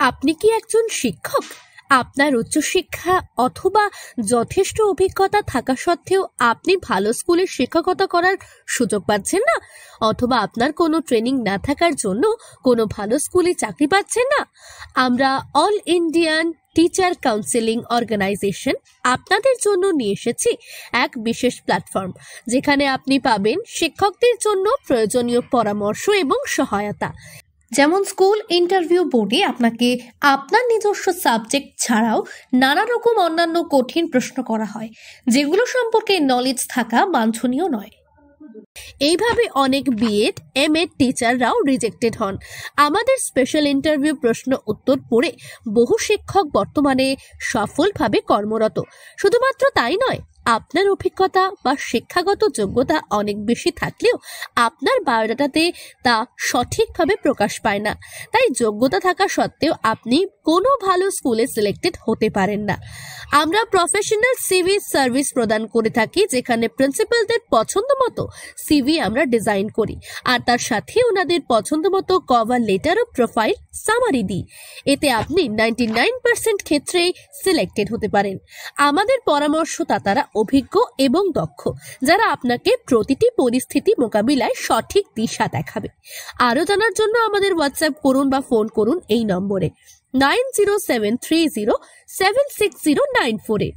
আপনি কি একজন শিক্ষক? আপনার উচ্চশিক্ষা অথবা যথেষ্ট অভিজ্ঞতা থাকা সত্ত্বেও আপনি ভালো স্কুলে শিক্ষকতা করার সুযোগ পাচ্ছেন না, অথবা আপনার কোনো ট্রেনিং না থাকার জন্য কোনো ভালো স্কুলে চাকরি পাচ্ছেন না। আমরা all Indian teacher counselling organisation আপনাদের জন্য নিয়ে এসেছি এক বিশেষ প্ল্যাটফর্ম, যেখানে আপনি পাবেন শিক্ষকদের জন্য প্রয়োজনীয় পরামর্শ এবং সহায়তা। যেমন স্কুল ইন্টারভিউ বোর্ডে আপনাকে আপনার নিজস্ব সাবজেক্ট ছাড়াও নানা রকম অন্যান্য কঠিন প্রশ্ন করা হয়, যেগুলো সম্পর্কে নলেজ থাকা বাঞ্ছনীয় নয়। এইভাবে অনেক বিএড এমএড টিচাররাও রিজেক্টেড হন। আমাদের স্পেশাল ইন্টারভিউ প্রশ্ন উত্তর পড়ে বহু শিক্ষক বর্তমানে সফলভাবে কর্মরত। শুধুমাত্র তাই নয়, আপনার অভিজ্ঞতা বা শিক্ষাগত যোগ্যতা অনেক বেশি থাকলেও আপনার বায়োডাটাতে তা সঠিকভাবে প্রকাশ পায় না। তাই যোগ্যতা থাকা সত্ত্বেও আপনি কোনো ভালো স্কুলে সিলেক্টেড হতে পারেন না। আমরা প্রফেশনাল সিভি সার্ভিস প্রদান করে থাকি, যেখানে প্রিন্সিপালদের পছন্দ মতো সিভি আমরা ডিজাইন করি, আর তার সাথে ওনাদের পছন্দ মতো কভার লেটার ও প্রোফাইল সামারি দিই। এতে আপনি 99% ক্ষেত্রেই সিলেক্টেড হতে পারেন। আমাদের পরামর্শদাতারা অভিজ্ঞ এবং দক্ষ, যারা আপনাকে প্রতিটি পরিস্থিতি মোকাবিলায় সঠিক দিশা দেখাবে। আরো জানার জন্য আমাদের হোয়াটসঅ্যাপ করুন বা ফোন করুন এই নম্বরে 9073076094।